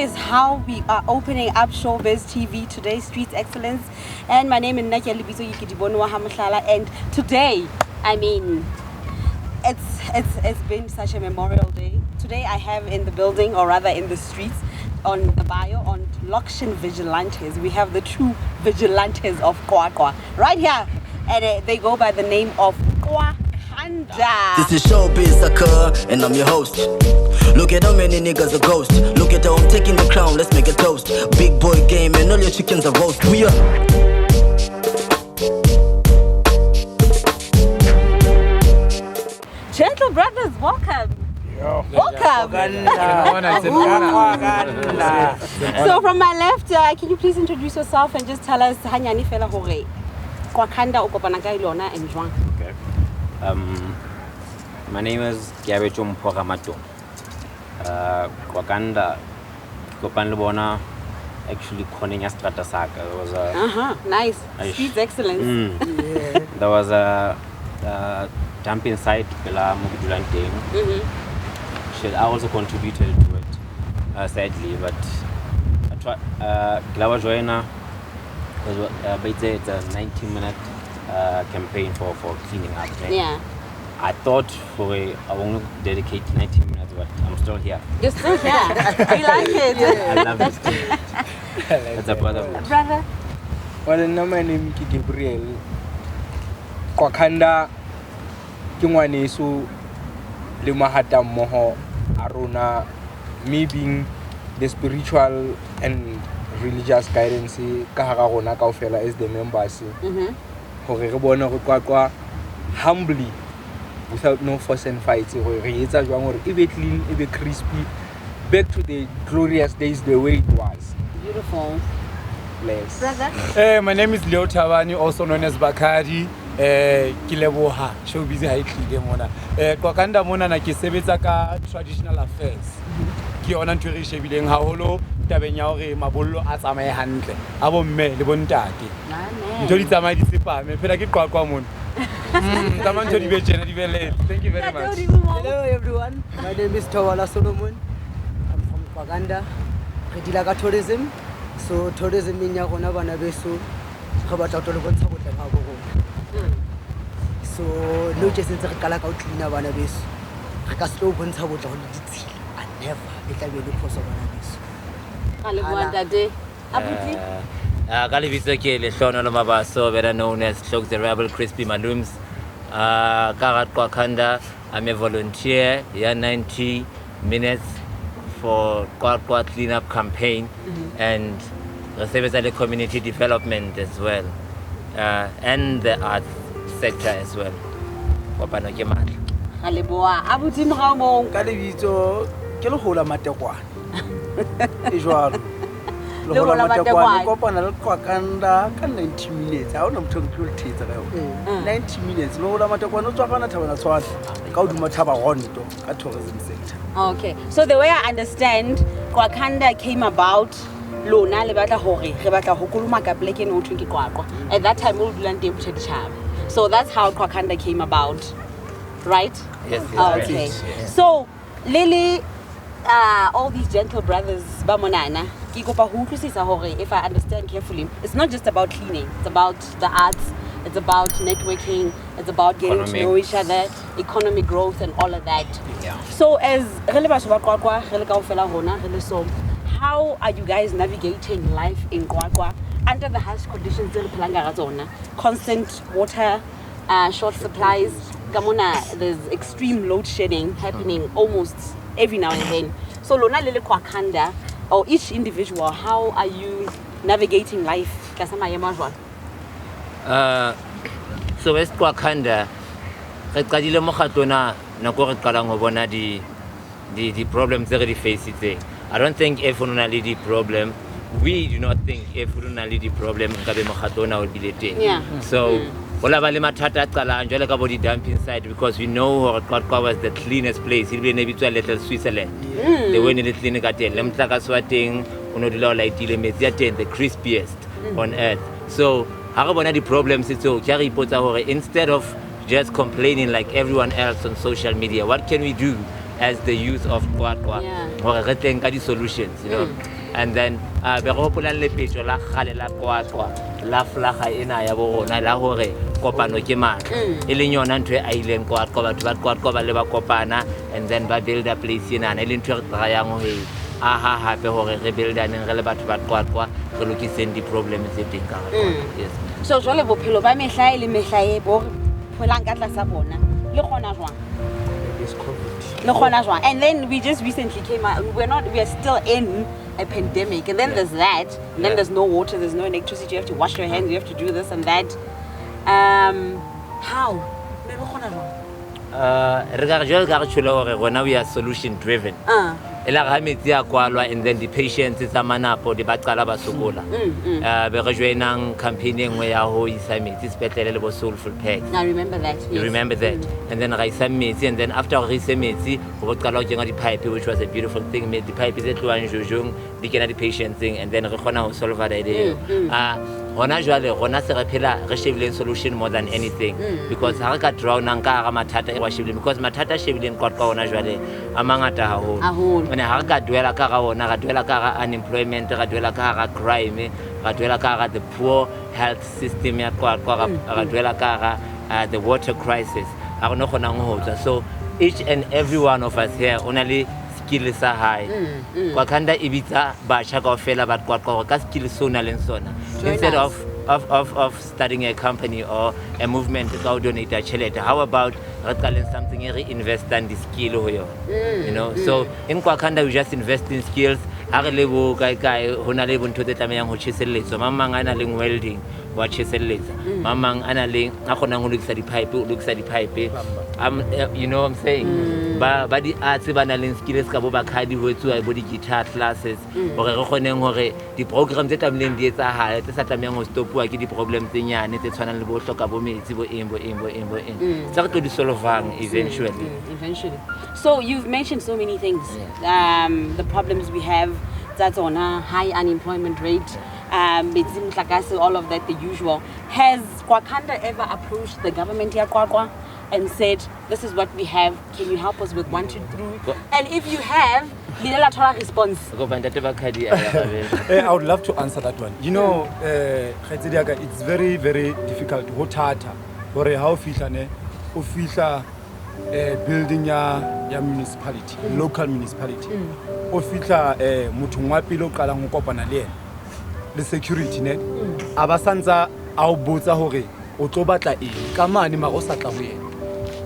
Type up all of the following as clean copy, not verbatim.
is how we are opening up ShowbizTV today, Streets Excellence. And my name is Nakia Libiso Yikidibonwa Hamushala. And today, I mean, it's been such a memorial day. Today I have in the building, or rather in the streets, on the bio, on Lokshin Vigilantes, we have the true vigilantes of Qwa-Qwa right here, and they go by the name of Qwakanda. This is Showbiz occur, and I'm your host. Look at how many niggas are ghost. Look at how I'm taking the crown, let's make a toast. Big boy game and all your chickens are roast. We are Gentle brothers, welcome. Welcome. So from my left, can you please introduce yourself and just tell us hanyani fela hore Qwakanda o kopana ka ilona and jwang? Okay. My name is Qwakanda. Qwakanda kopana bona actually calling us strata saka. It was a nice. Streets excellence. There was a dumping site bela mugidulante. I also contributed to it, sadly, but I tried. Glawa Joina was it's a 90-minute campaign for cleaning up. Right? Yeah. I thought I won't dedicate 90 minutes, but I'm still here. You're still here. We like it. I love this. It's a brotherhood. Brother. Well, my name is Gabriel. Qwakanda Kingwanesu Limahata Moho Aruna, me being the spiritual and religious guidance Kaharona Kaufela is the members. Qwa-Qwa humbly, without no fuss and fights, or even clean, even crispy, back to the glorious days the way it was. Beautiful. Bless. Brother. My name is Leo Tawani, also known as Bakari. Kileboha, ShowbizTV mona. Qwakanda mona na ke sebetsa ka traditional affairs. Ke yona ntwe re shebileng haholo tabeng ya hore mabollo a tsamaye hantle. A bo mme le bontate. Ntho di tsamaye di tsepame, phela ke Qwa-Qwa mona. Tama ntho di be jena di be late. Thank you very much. Hello everyone, my name is Tawala Solomon. I'm from Qwakanda. Re dila ka tourism. So tourism in ya gona bana beso ga batla to le bontsha botle ba bo rona. So no just ntse re kala ka o cleaner bana beso. Re ka slow bontsha botle go le ditshila. I never e tla be le phoso bana beso. Ale bua dade. Abuti. Ka lebitso ke Lehlono le Mabaso, better known as Cloak the Rebel Crispy Malums. Ka Qwakanda, I'm a volunteer. 90 minutes for Qwa-Qwa cleanup campaign and the service and the community development as well, and the arts sector as well. Kopano ke matla. Ale bua abuti mo ga mo. Ka lebitso ke le hola matekwane. E jwalo. Le hola matekwane. Kopana le Qwakanda ka 90 minutes. Ha ona motho o tlo thetsa ka yona. 90 minutes. Le hola matekwane o tswa kana thabana tshwana. Ka o duma thaba gonto ka tourism sector. Okay, so the way I understand, Qwakanda came about. Lona le batla hore re batla ho kuluma ka pleke no thwe ke Qwa-Qwa. At that time we dulante botsheditshaba. So that's how Qwakanda came about, right? Yes. Okay. So Lily, all these gentle brothers ba monana ke kopa ho utlwisisa hore if I understand carefully, it's not just about cleaning, it's about the arts, it's about networking, it's about getting to know each other, economic growth and all of that. Yeah. So as re le batho ba Qwa-Qwa re le kaofela rona re le so, how are you guys navigating life in Qwa-Qwa under the harsh conditions tse re phelang ka tsona? Constant water, short supplies. Kamona, there's extreme load shedding happening almost every now and then. So lona le Qwakanda, or each individual, how are you navigating life? Kasama yema jwang? So as Qwakanda, re qadile mokgatlo na nako re qala go bona di problems tse re di face tse. I don't think if we don't the problem, we do not think if we don't the problem, will be the thing. Yeah. So, all about the matata kala anjala ka body dumping side because we know Qwa-Qwa was the cleanest place. It will be to a little Switzerland. The way in the clinic at them taka sweating, like the crispiest on earth. So, how about the problems? So, instead of just complaining like everyone else on social media, what can we do as the youth of Qwa-Qwa. Hore re tleng ka di-solutions, you know. And then be re hopolang le petso la kgale la Qwa-Qwa la flaga ena ya bo rona la hore kopano ke matla e leng yona ntho e aileng Qwa-Qwa batho ba Qwa-Qwa ba le ba kopana and then ba build a place ena e leng ntho e re trayang ho e aha hape hore re buildaneng re le batho ba Qwa-Qwa re lokiseng di-problems tse teng ka yes. So jwale bophelo ba mehla e le mehla e bo phelang ka tlasa bona le kgona jwang le kgona jwang and then we just recently came out we are still in a pandemic and then there's that and then there's no water, there's no electricity, you have to wash your hands, you have to do this and that. How? We are solution driven. Ela ga metsi a kwalwa and then the patients tsa manapo di ba qala ba sokola be re joinang campaign engwe ya ho isa metsi sepetlele le bo soulful pack. I remember that. You remember that? And then ra isa metsi and then after re isa metsi go qala ho kenga di pipe which was a beautiful thing. Made the pipe tse tloang jojong di kena di patients thing and then re khona ho solve that idea. Hona jwale rona se re phela re shebile solution more than anything because ha re ka drown nka ga mathata e wa shebile because mathata shebile Qwa-Qwa ona jwale a mangata haholo. When ha re ka dwela ka ga ona ga dwela ka ga unemployment ga dwela ka ga crime ga dwela ka ga the poor health system ya Qwa-Qwa ga dwela ka ga the water crisis ha re no khona ho tswa. So each and every one of us here only skill sa high Qwakanda ibitsa batjha kaofela ba Qwa-Qwa ka skill sona le sona instead of starting a company or a movement to donate a chelete. How about something invest in the skill ho yo, you know. So in Qwakanda we just invest in skills. Ha re lebo kai hona le bontho tse tlamehang ho tjheselletsa mamang ana le welding wa tjheselletsa mamang ana le a khona ho lokisa di pipe you know what I'm saying ba di arts ba na le skills ka bo ba khadi ho etsuwa bo di guitar classes hore re kgoneng hore di programs tse tamleng di etsahala tse sa tlamehang ho stopwa ke di problems tse nyane tse tshwanang le bo hloka bo metsi bo eng tsa re tlo di solvang eventually. So you've mentioned so many things, the problems we have, that's on a high unemployment rate, all of that, the usual. Has Qwakanda ever approached the government here, Qwa-Qwa, and said, this is what we have, can you help us with 1, 2, 3? And if you have, response. I would love to answer that one. You know, it's very, very difficult. How building ya municipality, local municipality. O fitla motho wa pele o qala go kopana le le security net abasantsa a o botsa hore o tlo batla eng ka mane ma go sa tla go yena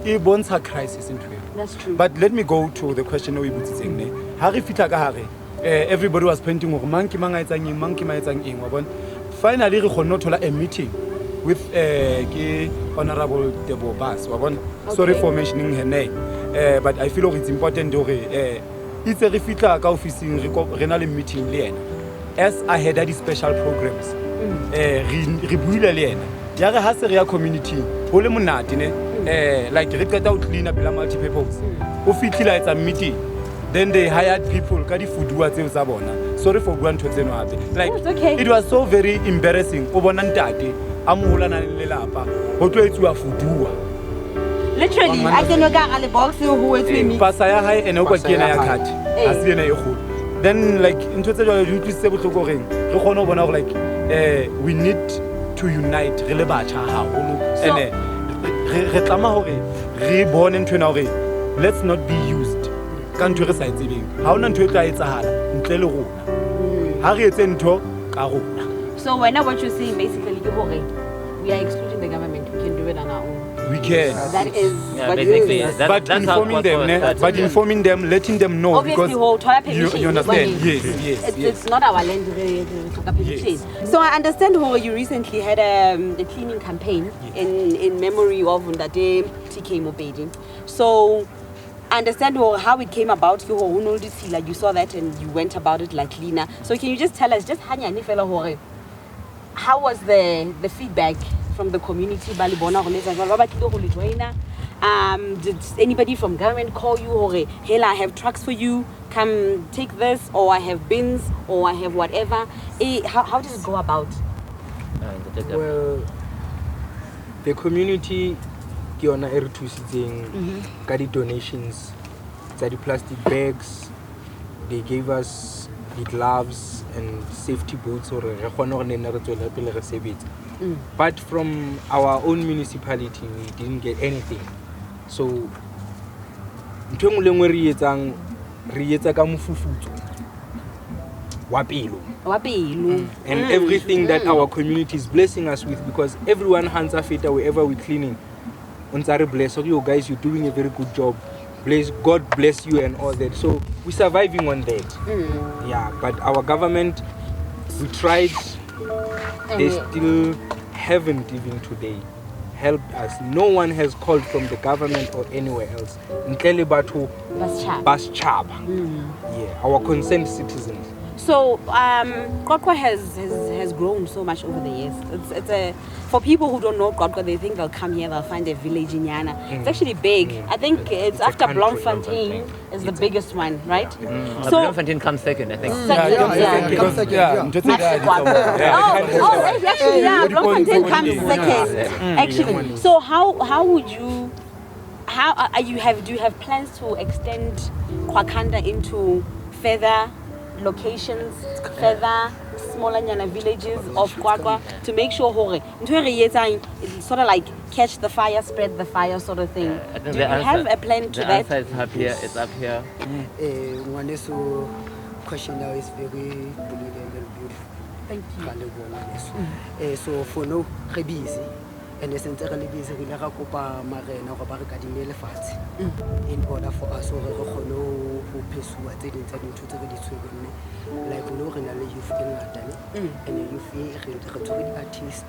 e bontsha crisis into it. That's true. But let me go to the question we botsitseng ne ha re fitla ka hare everybody was pointing hore mang ke mangaetsang eng wa bona. Finally re khonne ho thola a meeting with ke Honorable Debo Bas wa bona. Sorry for mentioning her name, but I feel it's important hore it's a refitla ka officing re na le meeting le yena as I had the special programs re buile le yena ya re ha se re ya community ho le monate ne like re qeta ho clean up la multi purpose o fitla etsa meeting then they hired people ka di fudua tseo tsa bona. Sorry for going to tseno hape like it was so very embarrassing o bona ntate a moholana le lelapa ho tlo etsuwa fudua literally I can go ga le box ho etswe pasa ya hae ene o kwa kena ya card a se ena e go then like into tse jwa di tlise botlhoko reng re gone ho bona go like we need to unite re le batjha haholo ene re tlama hore re bone ntwe na hore let's not be used ka ntwe re sa etsebeng ha ona ntwe e tla etsahala ntle le rona ha re etse ntho ka rona. So when what you're saying basically we are excluding the government, we can do it on our own. We can. That is what basically but informing them, letting them know. Obviously, because you understand. Yes. It's not our land. Yes. So I understand how you recently had a cleaning campaign in memory of Ndate TK Mobedi. So I understand how it came about. You saw that and you went about it like cleaner. So can you just tell us, how was the feedback from the community? Did anybody from government call you or hey, I have trucks for you, come take this, or I have bins, or I have whatever? How did it go about? Well, the community ke yona e re thusitseng ka di donations plastic bags. They gave us the gloves and safety boots. But from our own municipality, we didn't get anything. So, and everything that our community is blessing us with, because everyone hands a fit wherever we're cleaning. Bless you guys, you're doing a very good job. God bless you and all that. So we're surviving on that. Yeah, but our government, we tried, they still haven't even today helped us. No one has called from the government or anywhere else. Bas Chab. Yeah, our concerned citizens. So Qwa-Qwa has grown so much over the years. It's a, for people who don't know Qwa-Qwa, they think they'll come here, they'll find a village in Yana. It's actually big. I think it's after Bloemfontein is the biggest one, right? So Bloemfontein comes second, I think. Bloemfontein comes second. Actually, so how would you? Do you have plans to extend Qwakanda into further locations, further smaller villages of Qwa-Qwa, to make sure it's sort of like catch the fire, spread the fire sort of thing? Do you have a plan to that? The answer is up here. It's up here. One question now is very brilliant and very beautiful. Thank you. So for now, we're busy. And the center is busy. We have to in order for us to pursue what they intend to do. Like we know in the youth in London, and the youth artist,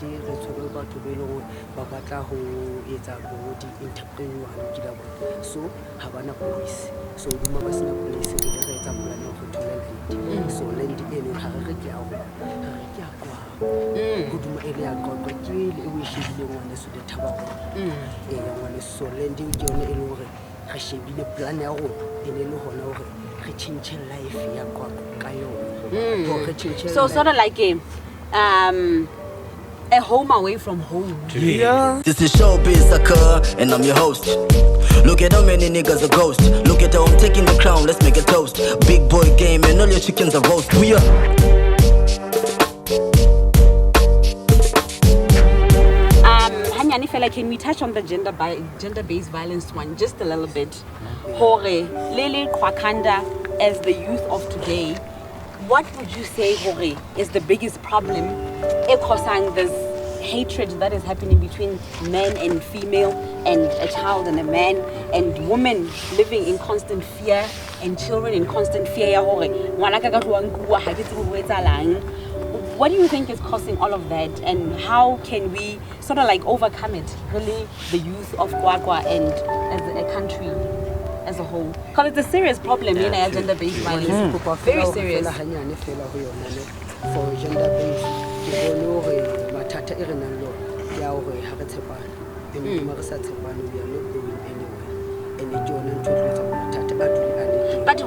so Havana police. So we must not police so lend in good area got really wish you want to the tower. So lending John Elore, I should be the plan out in Elohonor, change life. So sort of like a home away from home. Yeah. This is Showbiz, and I'm your host. Look at how many niggas are ghost. Look at how I'm taking the crown, let's make a toast. Big boy game and all your chickens are roast. We are. Can we touch on the gender-based violence one just a little bit? Hore, Lele Qwakanda, as the youth of today, what would you say, Hore, is the biggest problem causing this hatred that is happening between man and female, and a child and a man, and women living in constant fear, and children in constant fear? What do you think is causing all of that, and how can we sort of like overcome it, really, the youth of Qwa-Qwa and as a country as a whole? Because it's a serious problem, gender-based violence. Very serious. For gender-based, but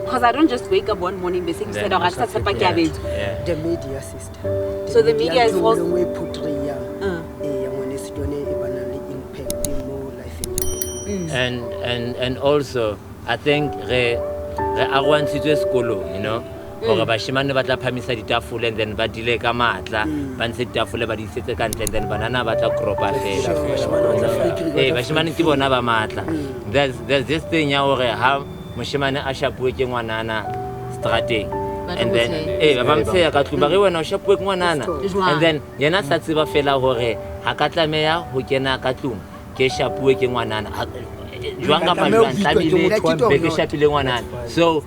because I don't just wake up one morning basically said, the media system. So the media is also and also I think I want to do school, you know. Or bashimane ba tla phamisa ditafole and then ba dile ka matla ba ntse ditafole ba di setse ka ntle and then banana ba tla kropa fela bashimane ke bona ba matla. There's this thing ya hore ha moshimane a shapuwe ke ngwanana strateng and then ba mtseya ka tluba re wena o shapuwe ke ngwanana and then yena sa tseba fela hore ha ka tlameya ho kena ka tlung ke shapuwe ke ngwanana jwanga pa jwang tabile be ke shapile ngwanana. So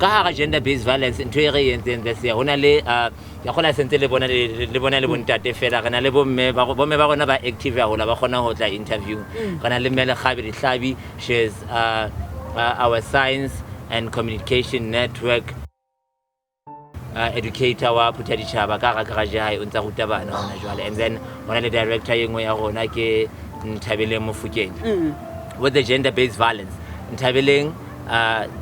ka gender-based violence ntho e re yentseng this year hona le ya gona sentse le bona le bontate fela rena le bomme ba rona ba active ya hola ba gona ho tla interview rena le Mele Kgabi Dihlabi. She's our science and communication network educator wa Phuta Ditjhaba ka garage ha o ntsa ruta bana hona jwale, and then hona le director yengwe ya rona ke Nthabeleng Mofokeng with the gender-based violence. Nthabeleng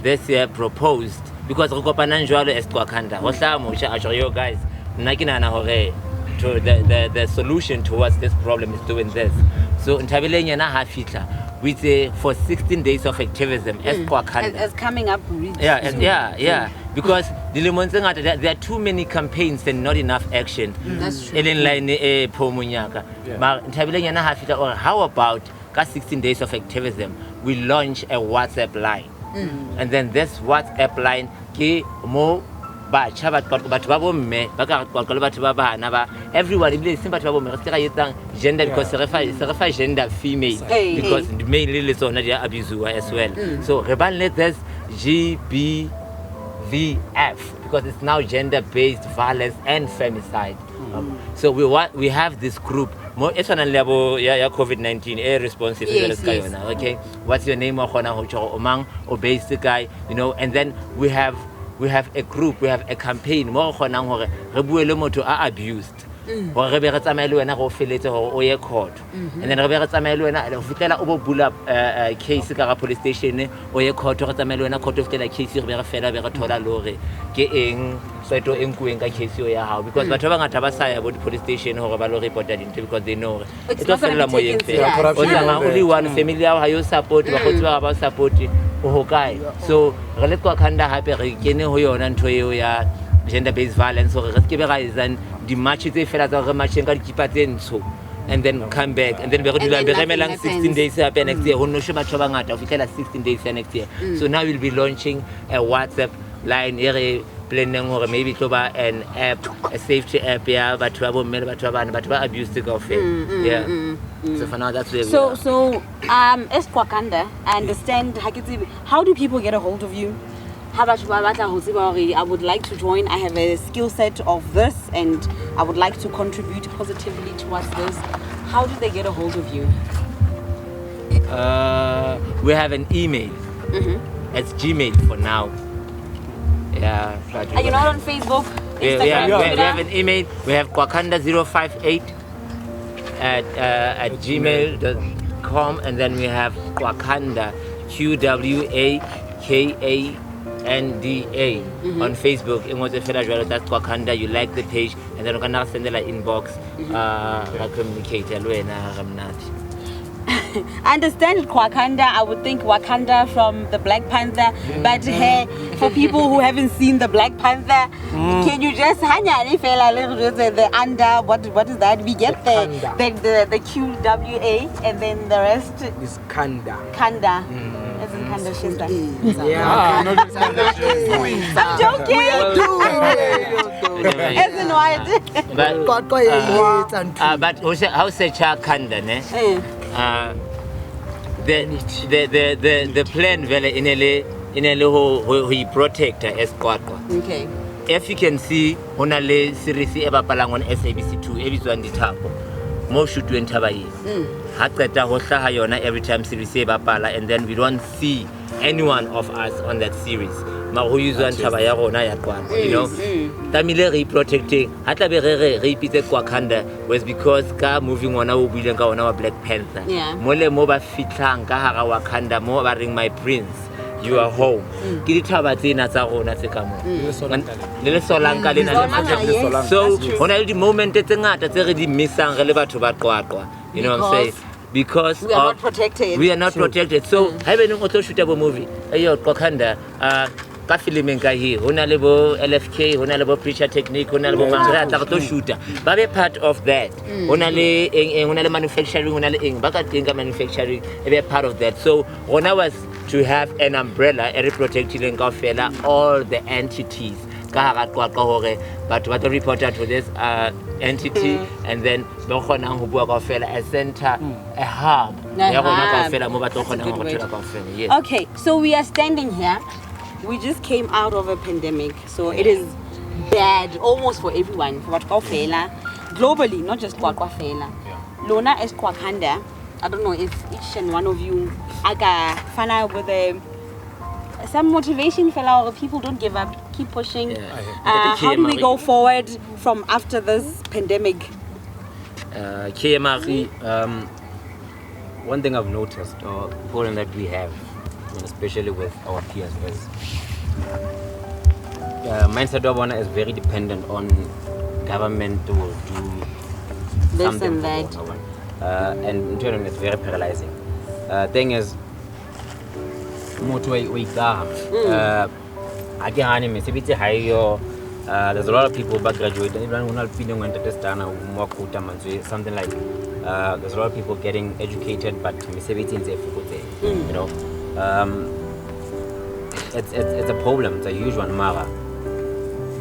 this year proposed, because re kopana njwalo as Qwakanda ho hla mo sha yo guys nna ke nana hore the solution towards this problem is doing this. So Nthabeleng yena ha fitla we say for 16 days of activism as Qwakanda. As coming up. Yeah. Because there are too many campaigns and not enough action. That's true. How about 16 days of activism? We launch a WhatsApp line. And then this WhatsApp line everyone gender because gender female because mainly it's already abuse as well. So there's GBVF because it's now gender-based violence and femicide. So we have this group. It's on a level COVID-19 responsive. Okay, what's your name? Obeys the guy, and then we have a group, we have a campaign more to are abused. Or court. And then pull up case police station or court or court of the case because about police station or reported into because they know it's not only one family how you support about support so Qwakanda happy gender-based violence or and the matches they feel as a match and then come back and then we're going to 16 days next year. 16 days next year. So now we'll be launching a WhatsApp line planning or maybe an app, a safety app, but abuse the girlfriend. So for now that's where we are. So as Qwakanda, I understand how do people get a hold of you? I would like to join. I have a skill set of this and I would like to contribute positively towards this. How do they get a hold of you? We have an email. It's Gmail for now. Are you not on Facebook? Instagram? We have an email. We have Qwakanda058 at gmail.com and then we have Qwakanda Qwakanda on Facebook. That's Qwakanda. You like the page and then you can send the inbox. Communicate. I understand Qwakanda. I would think Wakanda from the Black Panther, but for people who haven't seen the Black Panther, can you just the under what is that? We get the QWA and then the rest is Kanda. Kanda. As in Kanda Shinda. I'm joking. As in what? But how say Kanda, ne? The plan in a who protect as Qwa-Qwa. Okay. If you can see on a series palang on SABC2 every one the top more should do entabai. Every time series and then we don't see anyone of us on that series. Tamile protecting repeated Qwakanda was because moving on our Black Panther. Mole moba fitlang Wakanda mo baring my prince. You are home. So when I the moment it's already missing relevant to Qwa-Qwa. You know what I'm saying? Because we are not protected. We are not protected. So I will also shoot a movie. Qwakanda. Filming here, LFK, preacher technique, shooter. But a part of that, manufacturing, a part of that. So when I was to have an umbrella, protecting all the entities. But what the reporter to this entity and then a center, a hub. Okay, so we are standing here. We just came out of a pandemic, so it is bad almost for everyone. Globally, not just Qwa-Qwa. Lona as Qwakanda, I don't know if each and one of you fana with some motivation or people don't give up, keep pushing. How do we go forward from after this pandemic? One thing I've noticed, or problem that we have, especially with our peers, is mindset of one is very dependent on government to do this something and that. And in turn it's very paralyzing. thing is, there's a lot of people back graduating. Something like there's a lot of people getting educated, but you know, it's a problem. It's a huge one, Mara.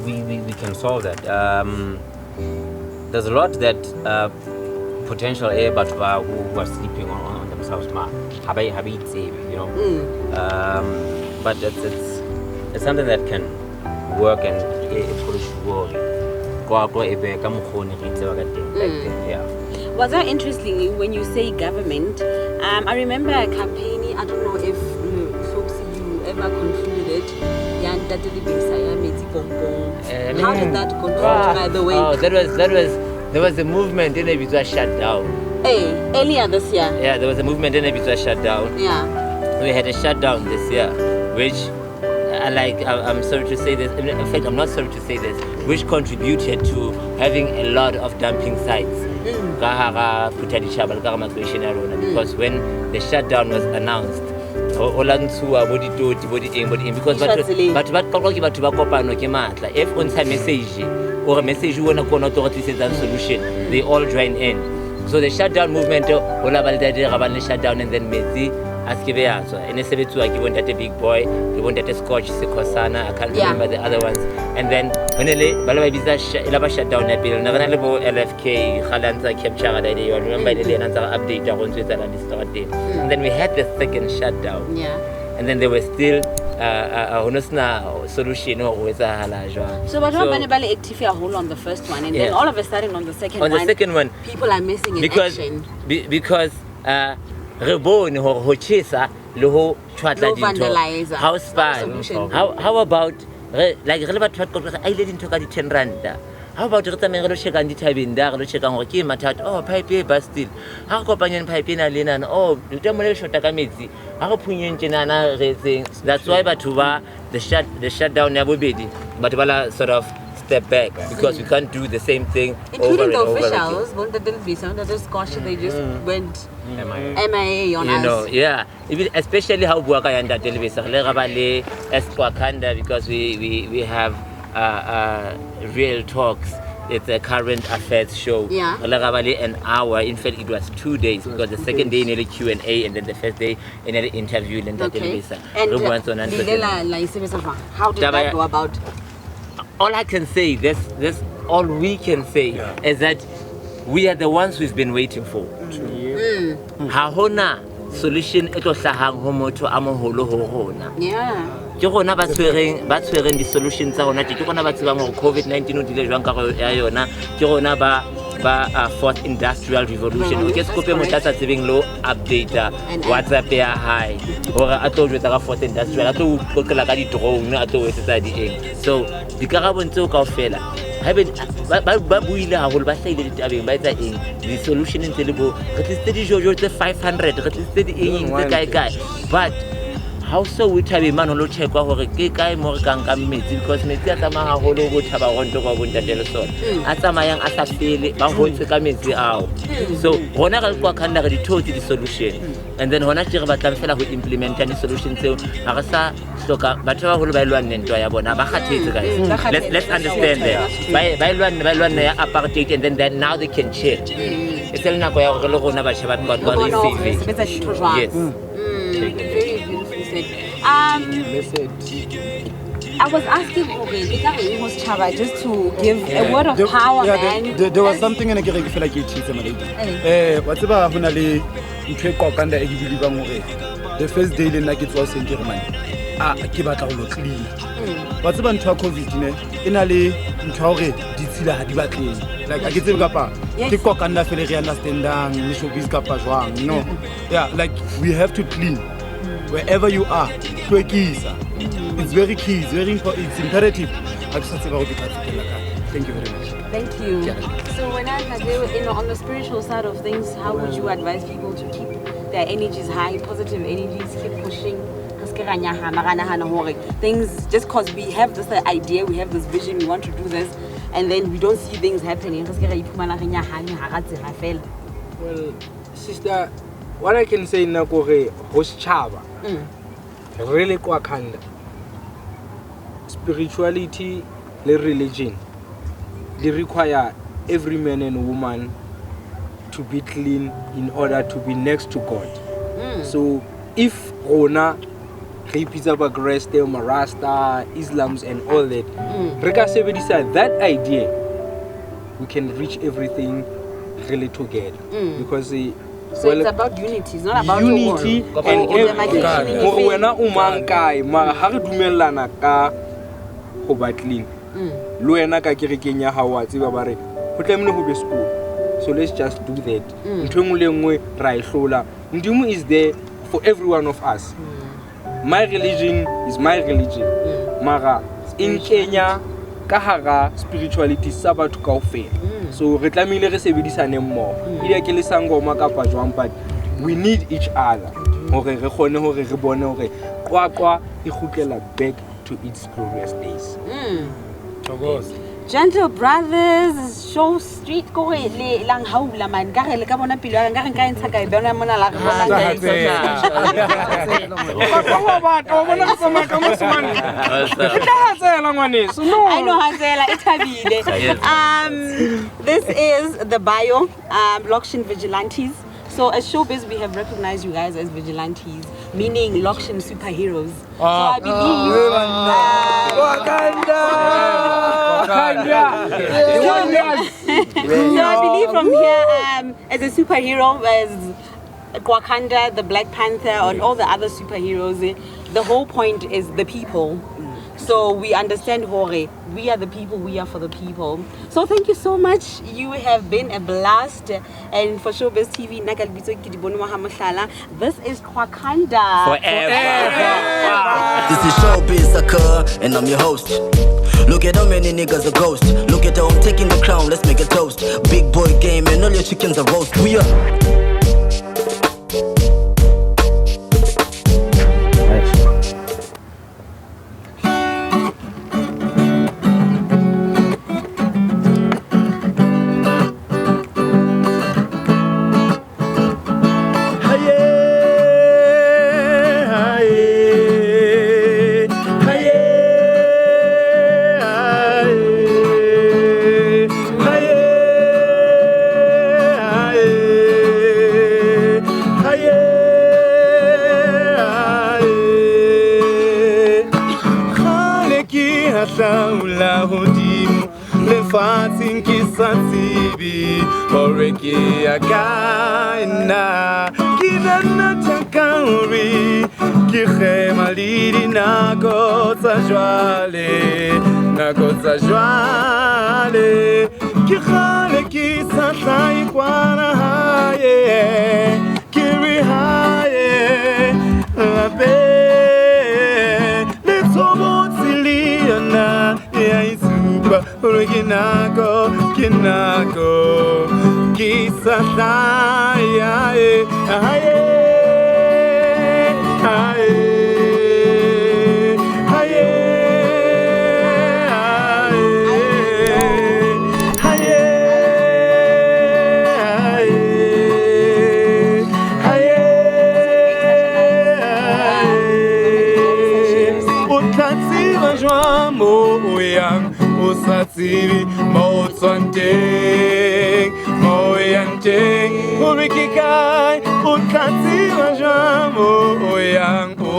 We can solve that. There's a lot that potential but who are sleeping on themselves, you know. But it's something that can work and yeah. Was that interestingly when you say government? I remember a campaign. I don't know if folks you ever concluded it. How did that conclude, by the way? Oh, there was a movement in it which was shut down. Hey, earlier this year. Yeah, there was a movement in it which was shut down. Yeah. We had a shutdown this year, which I'm sorry to say this. In fact, I'm not sorry to say this, which contributed to having a lot of dumping sites. Because when the shutdown was announced, because if on time message or a message you want to solution, they all join in. So the shutdown movement, shutdown and then so in SB2 I wanted a big boy, we wanted a Scotch, Sekosana, I can't remember the other ones. And then when they shut down a bill, never LFK, Khalanza capture I remember the update on Twitter and and then we had the second shutdown. Yeah. And then there was still a solution with a So but active hold on the first one and then all of a sudden on the second one. On the second one people are missing in action. Because reborn ho chesa le ho tshwatla dintho house ban how about like re le batho ba qoqa a ile dintho ka di 10 rand how about re tsameng re lo sheka dithabeng da re lo sheka gore ke mathata pipe e ba still ha go kopanyeng pipe ena le nana dintho mo le shota ka metsi ha go phunyeng tsenana re tseng. That's why batho ba the shutdown ya bobedi but bala sort of step back because we can't do the same thing including over the and officials won't there be some that just they just went MIA on us. You know, yeah. Especially how Buaka and that television as Qwakanda because we have real talks. It's a current affairs show. Yeah. An hour. In fact, it was 2 days because the second day nearly Q&A and then the first day another interview in the television. And how did that go about? All I can say, this all we can say is that we are the ones we've been waiting for. 2 years. Ha hona solution e tlo hlahang ho motho a moholo ho rona. Yeah. Ke rona ba tshwereng di solutions tsa rona ke rona ba tsebang hore COVID-19 o dile jwang ka ya yona ke rona ba fourth industrial revolution o ke se kope motho a sa tsebeng lo update WhatsApp ya high hore a tlo jwetsa ka fourth industrial a tlo qoqela ka di drone a tlo etsetsa di eng. So dikarabong tseo kaofela ba buile haholo ba hlaile ditabeng ba etsa eng di solution ntse le bo re tletse di jojo tse 500 re tletse di eng tse kae but how so we thabe man lo checkwa hore ke kae mo re kang ka metsi because metsi a tsamaya haholo go thaba gonto go bontatele sona a tsamayang a sa fele ba hotse ka metsi ao. So rona ga Qwakanda re di thotse di solution and then hona tse re batlang fela go implement di solution tseo ga re sa hloka batho ba holo ba ilwana ntwa ya bona ba khathetse guys. Let's understand that ba ilwana ya apartheid and then now they can chill. It's a nako ya gore le rona ba sheba ba receive. Yes. Very beautifully said. I was asking just to give a word of power, man. There was something in a feel like it is whatever hunale Qwakanda e believe more. The first day in like it was in Germany. Ke batla go clean. Whatever ntwa COVID ne inale ntwa hore di tsila ha di batleng. Like I get it kapa ke Qwakanda fele re understandang le showbiz kapa jwang, you know. Yeah, like we have to clean wherever you are. It's very key, it's very important, it's imperative. Thank you very much. Thank you. So when on the spiritual side of things, how would you advise people to keep their energies high, positive energies, keep pushing? Things just because we have this idea, we have this vision, we want to do this, and then we don't see things happening. Well, sister, what I can say now kore hoschaba really Qwakanda spirituality le religion they require every man and woman to be clean in order to be next to God. So if Rona Pizza Bagreste, Marasta, Islams and all that Reka sebedisa that idea we can reach everything really together because so it's about unity, it's not about unity and wena o mang kae mara ha re dumellana ka go ba clean lo wena ka kerekeng ya hao a tseba ba re go tlamene go be school, so let's just do that. Ntho engwe le engwe ra e hlola. Ndimo is there for every one of us. My religion is my religion, mara in Kenya ka hara spirituality sa batho kaofela. So re tlamehile re sebedisane mmoho ile ke le sangoma kapa jwang, but we need each other hore re kgone hore re bone hore Qwa-Qwa e khukela back to its glorious days. Gentle brothers, show street go le lang haula man ka re le ka bona pilo ka re nka ntsa ka e bona mona la re bona I know Hazela Itabile. This is the bio, Lokshin Vigilantes. So as Showbiz, we have recognized you guys as vigilantes, meaning Lokshin superheroes. So I believe so I believe from here, as a superhero, as Qwakanda, the Black Panther, and all the other superheroes, the whole point is the people. So we understand Hore. We are the people, we are for the people. So thank you so much. You have been a blast. And for ShowbizTV, this is Qwakanda. This is Showbiz, and I'm your host. Look at how many niggas are ghost. Look at how I'm taking the crown, let's make a toast. Big boy game and all your chickens are roast. We are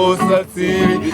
Usatiri,